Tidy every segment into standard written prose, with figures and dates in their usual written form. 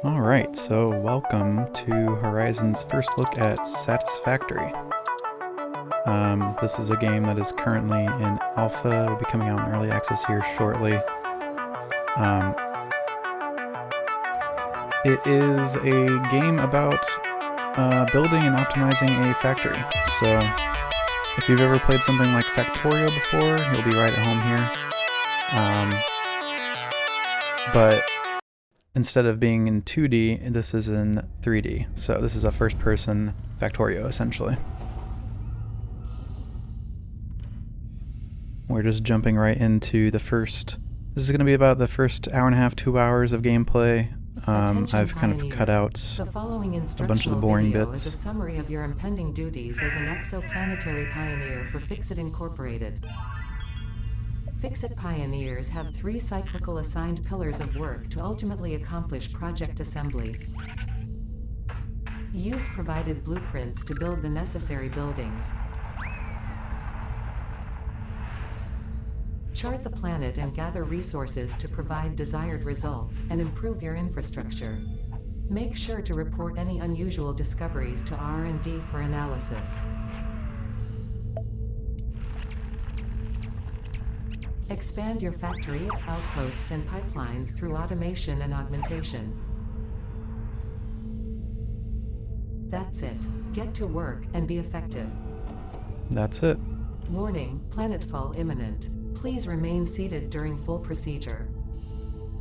Alright, so welcome to Horizon's first look at Satisfactory. This is a game that is currently in alpha. It'll be coming out in early access here shortly. It is a game about building and optimizing a factory. So if you've ever played something like Factorio before, you'll be right at home here. But instead of being in 2D, this is in 3D. So this is a first-person Factorio, essentially. We're just jumping right into the first... This is going to be about the first hour and a half, 2 hours of gameplay. I've kind of cut out a bunch of the boring bits. Is a summary of your impending duties as an exoplanetary pioneer for Fixit Incorporated. Fixit pioneers have 3 cyclical assigned pillars of work to ultimately accomplish project assembly. Use provided blueprints to build the necessary buildings. Chart the planet and gather resources to provide desired results and improve your infrastructure. Make sure to report any unusual discoveries to R&D for analysis. Expand your factories, outposts, and pipelines through automation and augmentation. That's it. Get to work and be effective. That's it. Warning, planetfall imminent. Please remain seated during full procedure.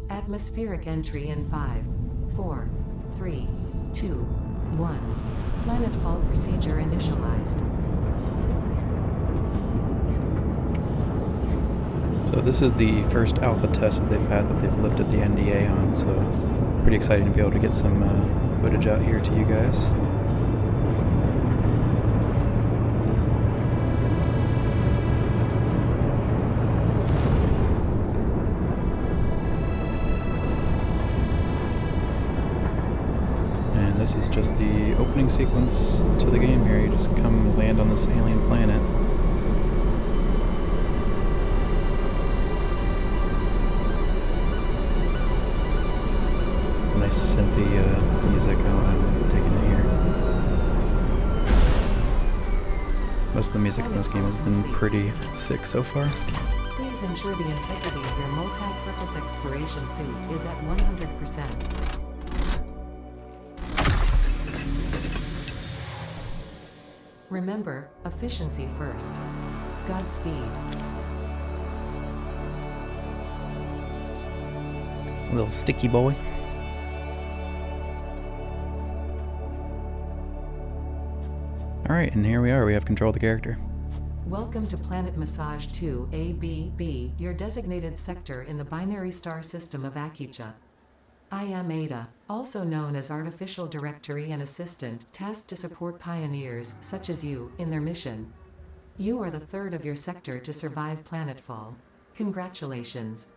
Atmospheric entry in 5, 4, 3, 2, 1. Planetfall procedure initialized. So this is the first alpha test that they've had that they've lifted the NDA on, so pretty exciting to be able to get some footage out here to you guys. And this is just the opening sequence to the game here. You just come land on this alien planet. Nice synthy music. I'm taking it here. Most of the music in this game has been pretty sick so far. Please ensure the integrity of your multi-purpose exploration suit is at 100%. Remember, efficiency first. Godspeed. Little sticky boy. Alright, and here we are. We have control of the character. Welcome to Planet Massage 2 ABB, your designated sector in the binary star system of Akicha. I am Ada, also known as Artificial Directory and Assistant, tasked to support pioneers, such as you, in their mission. You are the third of your sector to survive planetfall. Congratulations.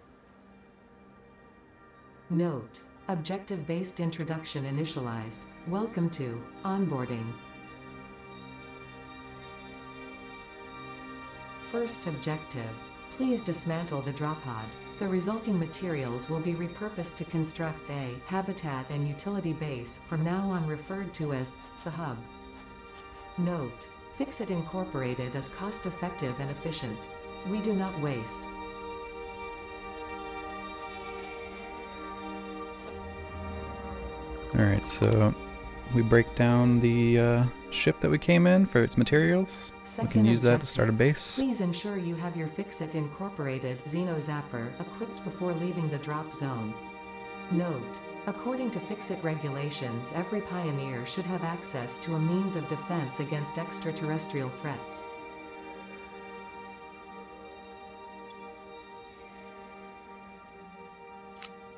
Note: objective-based introduction initialized. Welcome to onboarding. First objective: please dismantle the drop pod. The resulting materials will be repurposed to construct a habitat and utility base, from now on referred to as the hub. Note: Fixit Incorporated is cost-effective and efficient. We do not waste. Alright, so we break down the ship that we came in for its materials. We can use that to start a base. Please ensure you have your Fixit Incorporated Xenozapper equipped before leaving the drop zone. Note: according to Fixit regulations, every pioneer should have access to a means of defense against extraterrestrial threats.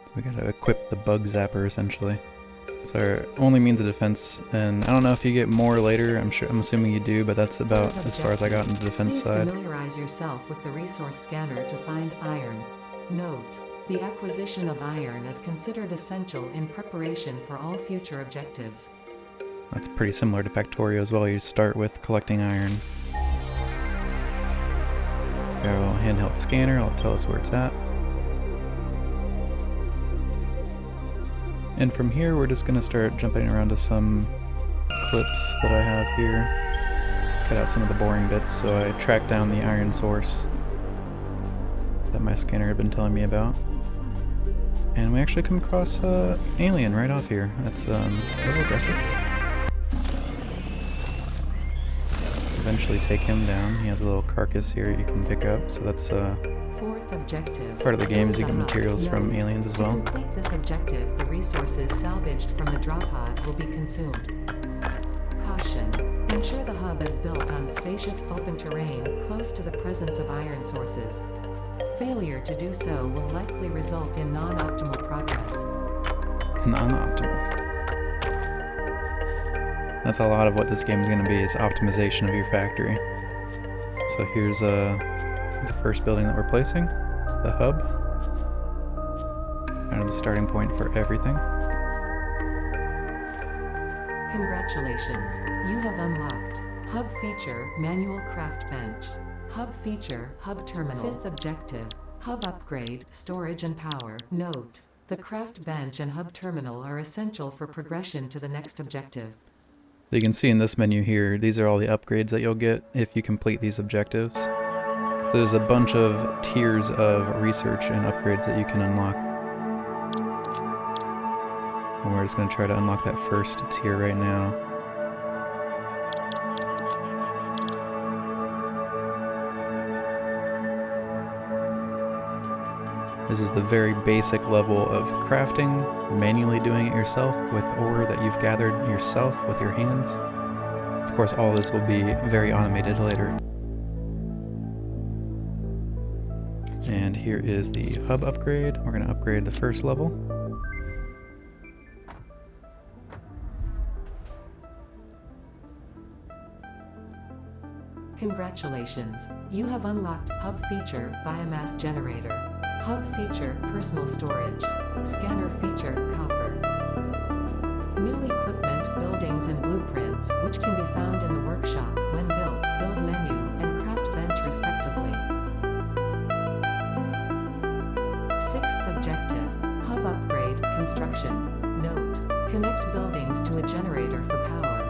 So we gotta equip the bug zapper, essentially. It's our only means of defense, and I don't know if you get more later. I'm assuming you do, but that's about as far as I got in the defense side. Please familiarize yourself with the resource scanner to find iron. Note: the acquisition of iron is considered essential in preparation for all future objectives. That's pretty similar to Factorio as well. You start with collecting iron. Got a little handheld scanner. It'll tell us where it's at. And from here, we're just gonna start jumping around to some clips that I have here. Cut out some of the boring bits, so I tracked down the iron source that my scanner had been telling me about. And we actually come across alien right off here. That's a little aggressive. Eventually take him down. He has a little carcass here you can pick up, so that's Fourth objective. part of the game is you get Build the materials hub. from Note, aliens as to well. complete this objective, the resources salvaged from the drop pod will be consumed. Caution. Ensure the hub is built on spacious open terrain close to the presence of iron sources. Failure to do so will likely result in non-optimal progress. Non-optimal. That's a lot of what this game is going to be, is optimization of your factory. So here's the first building that we're placing. It's the hub. Kind of the starting point for everything. Congratulations, you have unlocked Hub Feature Manual Craft Bench. Hub Feature Hub Terminal. Fifth objective, Hub Upgrade, Storage and Power. Note, the Craft Bench and Hub Terminal are essential for progression to the next objective. So you can see in this menu here, these are all the upgrades that you'll get if you complete these objectives. So there's a bunch of tiers of research and upgrades that you can unlock. And we're just going to try to unlock that first tier right now. This is the very basic level of crafting, manually doing it yourself with ore that you've gathered yourself with your hands. Of course, all this will be very automated later. And here is the hub upgrade. We're going to upgrade the first level. Congratulations, you have unlocked Hub Feature Biomass Generator. Hub Feature Personal Storage. Scanner Feature Copper. New equipment, buildings and blueprints, which can be found in the workshop when built, build menu, and craft bench respectively. Sixth objective, Hub Upgrade Construction. Note, connect buildings to a generator for power.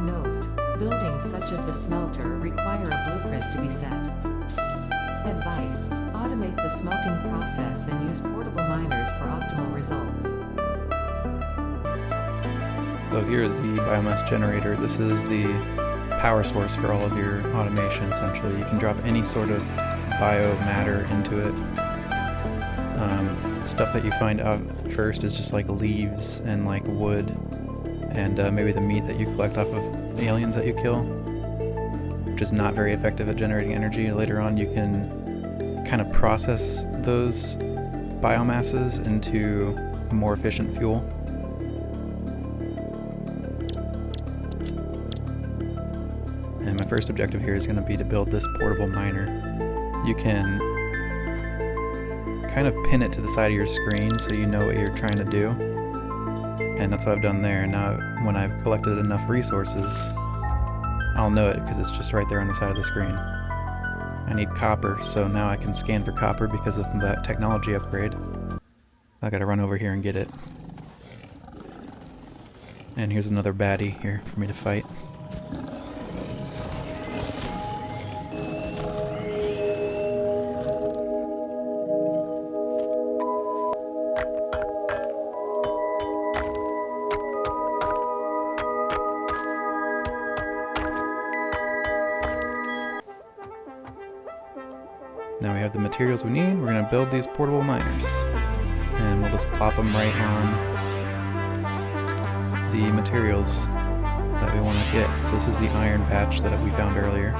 Note, buildings such as the smelter require a blueprint to be set. Advice, automate the smelting process and use portable miners for optimal results. So here is the biomass generator. This is the power source for all of your automation, essentially. You can drop any sort of biomatter into it. Stuff that you find out first is just like leaves and like wood and maybe the meat that you collect off of aliens that you kill, which is not very effective at generating energy. Later on you can kind of process those biomasses into a more efficient fuel. And my first objective here is going to be to build this portable miner. You can kind of pin it to the side of your screen so you know what you're trying to do. And that's what I've done there. Now when I've collected enough resources, I'll know it because it's just right there on the side of the screen. I need copper, so now I can scan for copper because of that technology upgrade. I gotta run over here and get it. And here's another baddie here for me to fight. Now we have the materials we need. We're going to build these portable miners. And we'll just plop them right on the materials that we want to get. So this is the iron patch that we found earlier.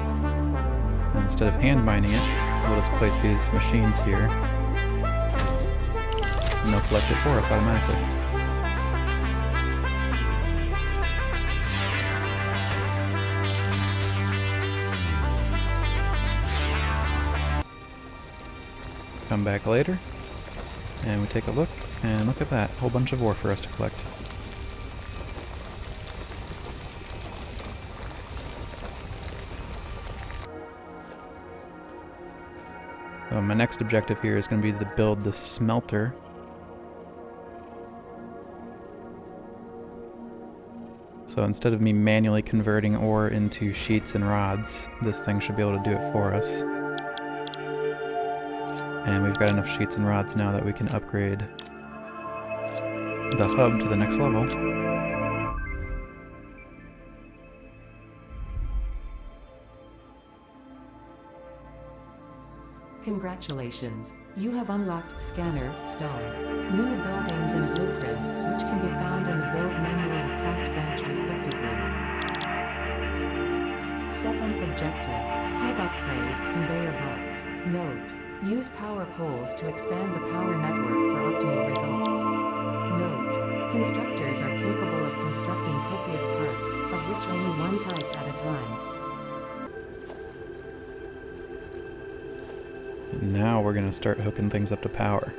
And instead of hand mining it, we'll just place these machines here. And they'll collect it for us automatically. Come back later, and we take a look, and look at that, a whole bunch of ore for us to collect. My next objective here is going to be to build the smelter. So instead of me manually converting ore into sheets and rods, this thing should be able to do it for us. And we've got enough sheets and rods now that we can upgrade the hub to the next level. Congratulations, you have unlocked Scanner Stone. New buildings and blueprints, which can be found in the build menu and craft bench respectively. 7th objective, hub upgrade, conveyor belts. Note, use power poles to expand the power network for optimal results. Note, constructors are capable of constructing copious parts, of which only one type at a time. Now we're going to start hooking things up to power.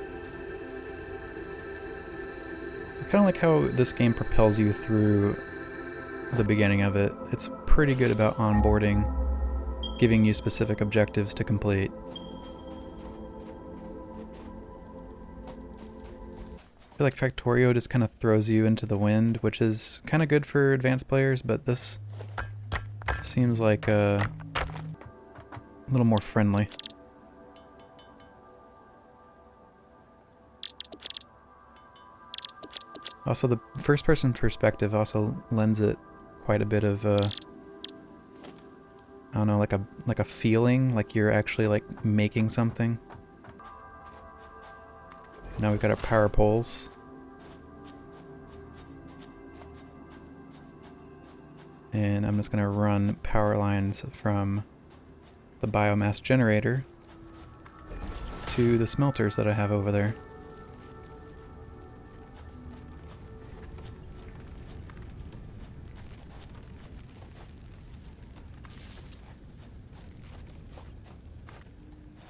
I kind of like how this game propels you through the beginning of it. It's pretty good about onboarding, giving you specific objectives to complete. I feel like Factorio just kind of throws you into the wind, which is kind of good for advanced players, but this seems like a little more friendly. Also, the first-person perspective also lends it quite a bit of, I don't know, like a feeling, like you're actually like making something. Now we've got our power poles. And I'm just going to run power lines from the biomass generator to the smelters that I have over there.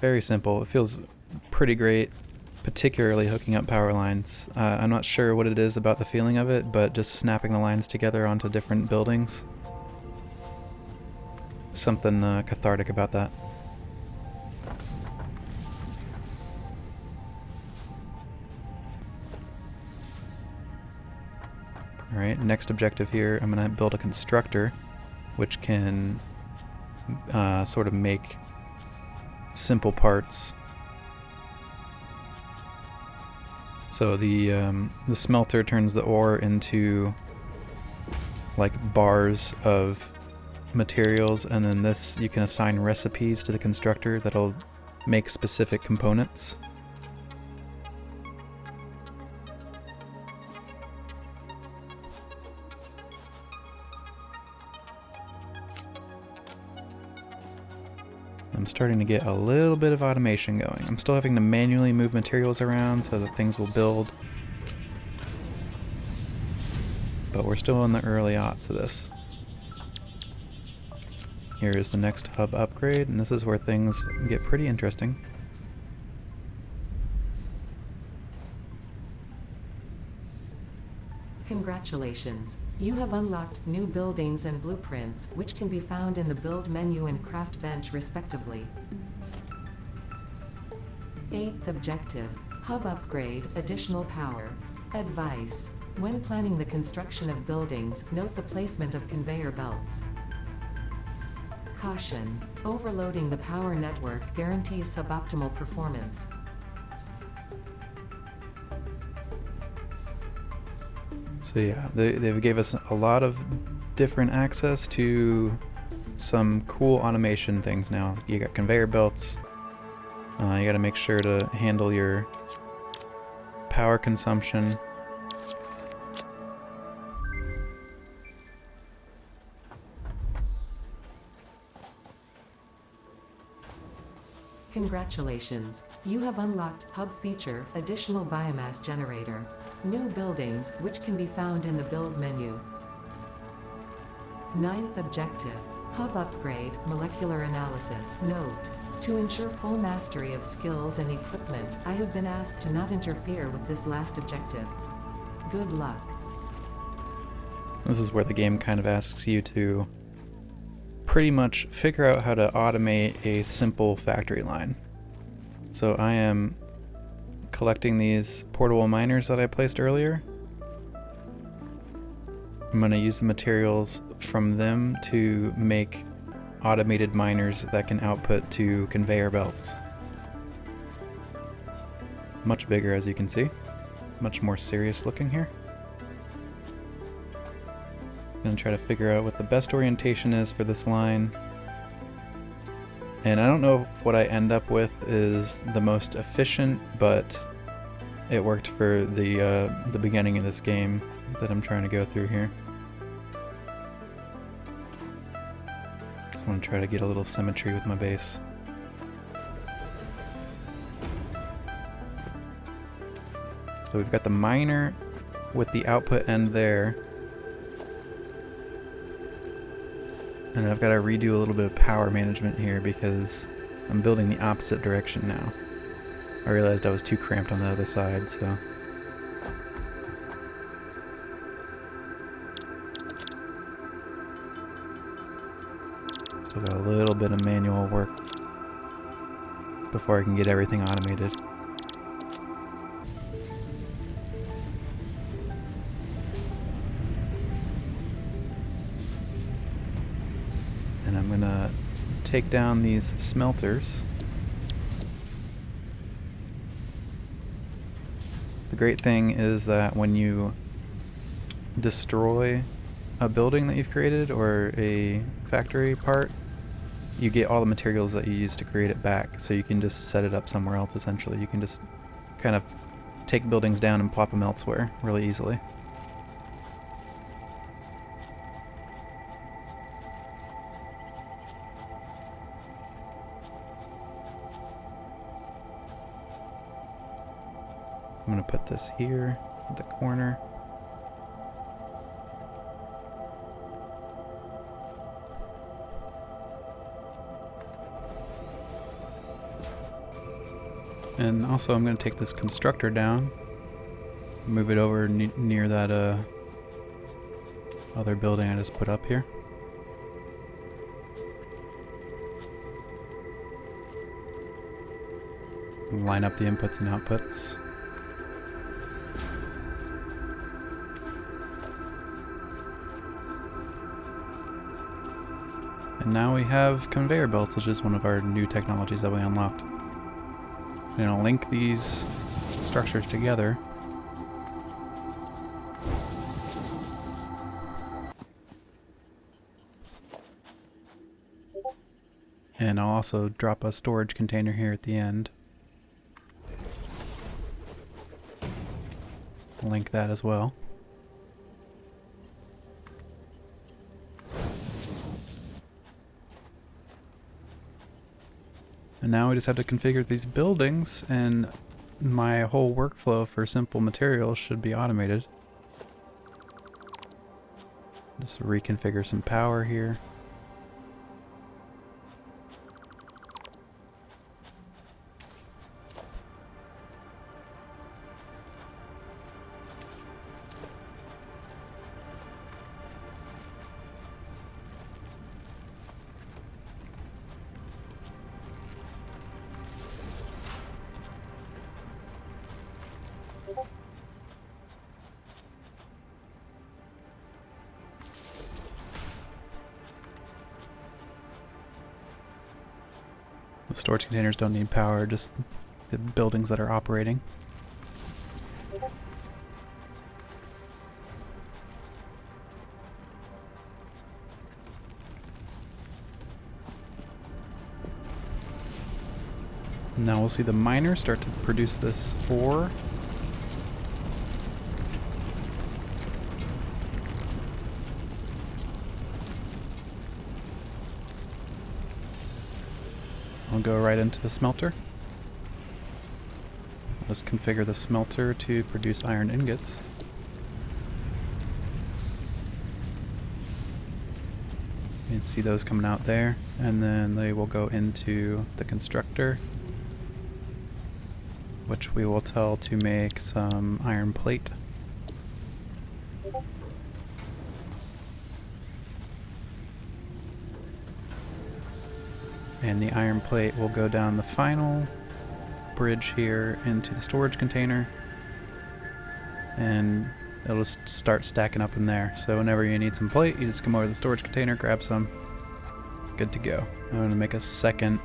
Very simple. It feels pretty great, particularly hooking up power lines. I'm not sure what it is about the feeling of it, but just snapping the lines together onto different buildings. Something cathartic about that. Alright, next objective here, I'm going to build a constructor, which can sort of make simple parts. So the smelter turns the ore into like bars of materials, and then this you can assign recipes to the constructor that'll make specific components. I'm starting to get a little bit of automation going. I'm still having to manually move materials around so that things will build. But we're still in the early aughts of this. Here is the next hub upgrade, and this is where things get pretty interesting. Congratulations, you have unlocked new buildings and blueprints, which can be found in the build menu and craft bench respectively. 8th objective, hub upgrade, additional power. Advice, when planning the construction of buildings, note the placement of conveyor belts. Caution, overloading the power network guarantees suboptimal performance. So yeah, they gave us a lot of different access to some cool automation things now. You got conveyor belts. You got to make sure to handle your power consumption. Congratulations, you have unlocked hub feature, additional biomass generator. New buildings, which can be found in the build menu. 9th objective, hub upgrade, molecular analysis. Note, to ensure full mastery of skills and equipment, I have been asked to not interfere with this last objective. Good luck. This is where the game kind of asks you to pretty much figure out how to automate a simple factory line. So I am collecting these portable miners that I placed earlier. I'm going to use the materials from them to make automated miners that can output to conveyor belts. Much bigger, as you can see. Much more serious looking here. I'm going to try to figure out what the best orientation is for this line. And I don't know if what I end up with is the most efficient, but it worked for the beginning of this game that I'm trying to go through here. Just want to try to get a little symmetry with my base. So we've got the miner with the output end there. And I've got to redo a little bit of power management here because I'm building the opposite direction now. I realized I was too cramped on the other side, so... Still got a little bit of manual work before I can get everything automated. And I'm gonna take down these smelters. The great thing is that when you destroy a building that you've created or a factory part, you get all the materials that you used to create it back, so you can just set it up somewhere else essentially. You can just kind of take buildings down and plop them elsewhere really easily. I'm going to put this here at the corner. And also I'm going to take this constructor down, move it over near that other building I just put up here. Line up the inputs and outputs. And now we have conveyor belts, which is one of our new technologies that we unlocked. I'm going to link these structures together. And I'll also drop a storage container here at the end. Link that as well. And now we just have to configure these buildings, and my whole workflow for simple materials should be automated. Just reconfigure some power here. The storage containers don't need power, just the buildings that are operating. Now we'll see the miner start to produce this ore. I'll go right into the smelter. Let's configure the smelter to produce iron ingots. You can see those coming out there, and then they will go into the constructor, which we will tell to make some iron plate. And the iron plate will go down the final bridge here into the storage container. And it'll just start stacking up in there. So whenever you need some plate, you just come over to the storage container, grab some. Good to go. I'm going to make a second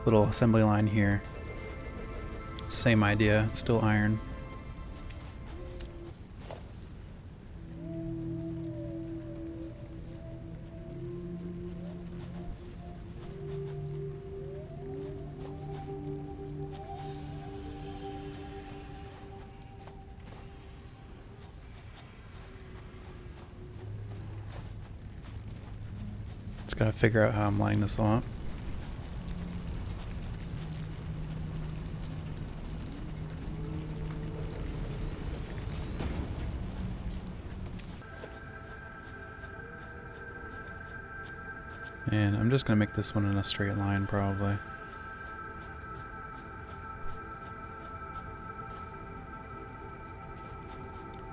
little assembly line here. Same idea, still iron. Just gotta figure out how I'm lining this all up. And I'm just gonna make this one in a straight line probably.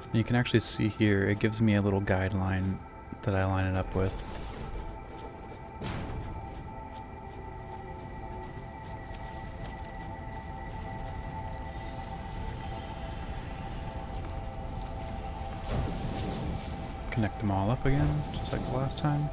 And you can actually see here, it gives me a little guideline that I line it up with. Connect them all up again, just like the last time.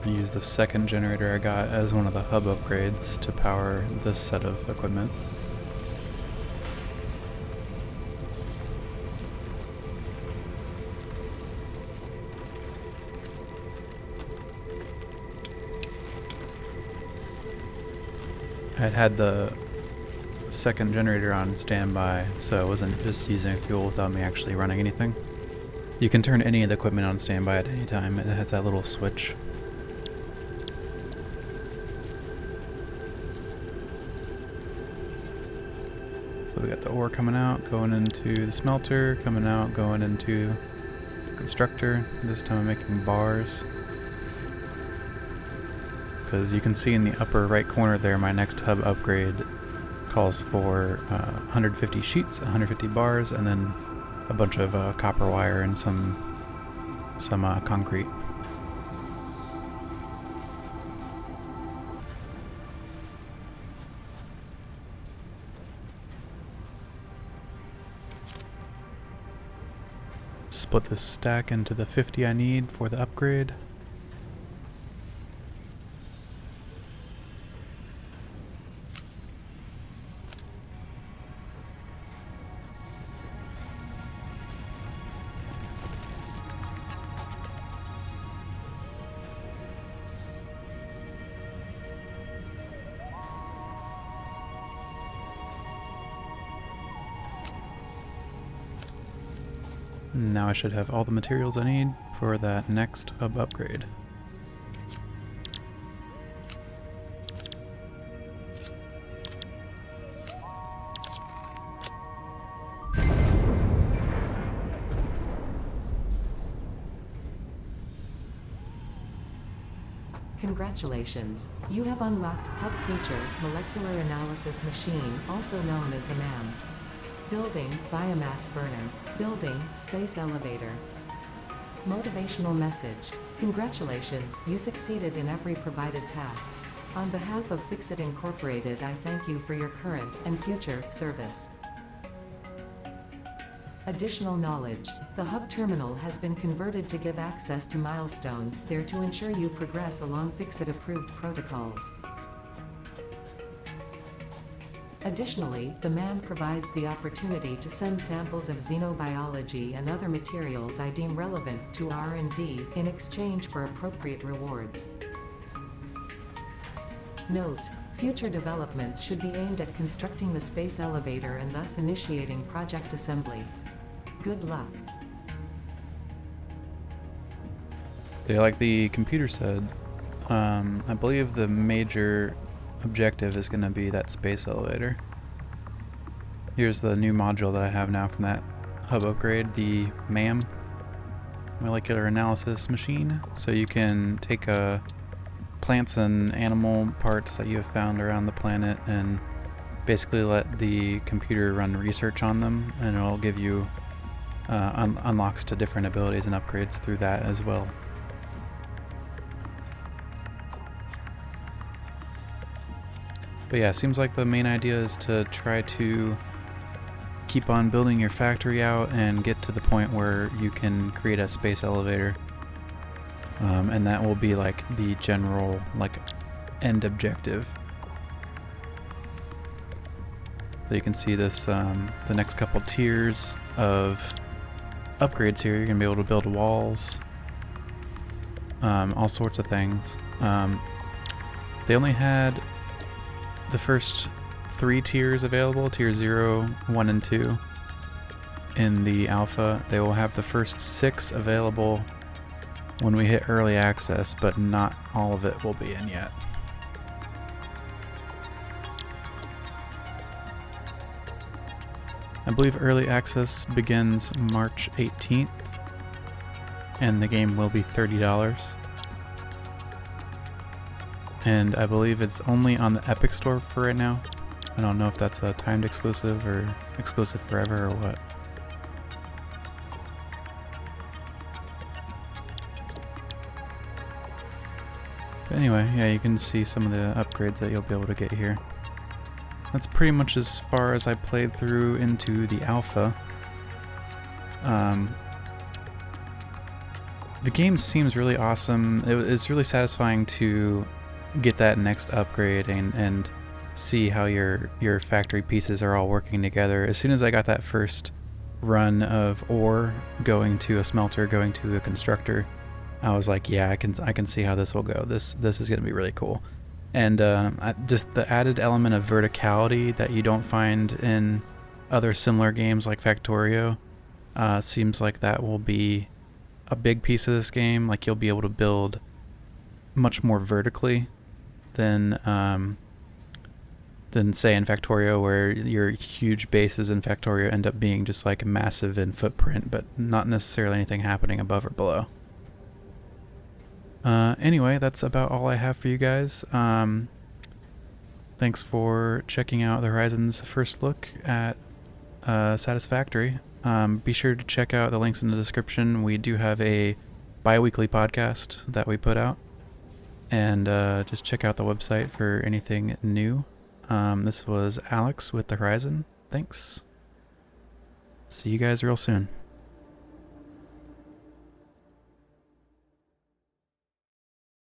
I use the second generator I got as one of the hub upgrades to power this set of equipment. I'd had the second generator on standby, so I wasn't just using fuel without me actually running anything. You can turn any of the equipment on standby at any time. It has that little switch. So we got the ore coming out, going into the smelter, coming out, going into the constructor. This time I'm making bars. Because you can see in the upper right corner there, my next hub upgrade calls for 150 sheets, 150 bars, and then a bunch of copper wire and some concrete. Split this stack into the 50 I need for the upgrade. Now I should have all the materials I need for that next hub upgrade. Congratulations, you have unlocked Hub Feature, Molecular Analysis Machine, also known as the MAM. Building, Biomass Burner. Building, Space Elevator. Motivational message. Congratulations, you succeeded in every provided task. On behalf of Fixit Incorporated, I thank you for your current and future service. Additional knowledge. The hub terminal has been converted to give access to milestones there to ensure you progress along Fixit-approved protocols. Additionally, the MAM provides the opportunity to send samples of xenobiology and other materials I deem relevant to R&D in exchange for appropriate rewards. Note: future developments should be aimed at constructing the space elevator and thus initiating project assembly. Good luck. Like the computer said, I believe the major objective is going to be that space elevator. Here's the new module that I have now from that hub upgrade, the MAM, Molecular Analysis Machine. So you can take plants and animal parts that you have found around the planet and basically let the computer run research on them, and it'll give you unlocks to different abilities and upgrades through that as well. But yeah, it seems like the main idea is to try to keep on building your factory out and get to the point where you can create a space elevator. And that will be like the general end objective. So you can see this, the next couple tiers of upgrades here. You're gonna be able to build walls, all sorts of things. They only had the first 3 tiers available, tier 0, 1, and 2 in the alpha. They will have the first 6 available when we hit early access, but not all of it will be in yet. I believe early access begins March 18th, and the game will be $30. And I believe it's only on the Epic Store for right now. I don't know if that's a timed exclusive or exclusive forever or what. But anyway, yeah, you can see some of the upgrades that you'll be able to get here. That's pretty much as far as I played through into the alpha. The game seems really awesome. It's really satisfying to get that next upgrade and see how your factory pieces are all working together. As soon as I got that first run of ore going to a smelter, going to a constructor, I was like, yeah, I can see how this will go. This is going to be really cool. And just the added element of verticality that you don't find in other similar games like Factorio seems like that will be a big piece of this game. Like, you'll be able to build much more vertically than say in Factorio, where your huge bases in Factorio end up being just like massive in footprint, but not necessarily anything happening above or below. Anyway, that's about all I have for you guys. Thanks for checking out the Horizon's first look at Satisfactory. Be sure to check out the links in the description. We do have a bi-weekly podcast that we put out. And just check out the website for anything new. This was Alex with the Horizon. Thanks. See you guys real soon.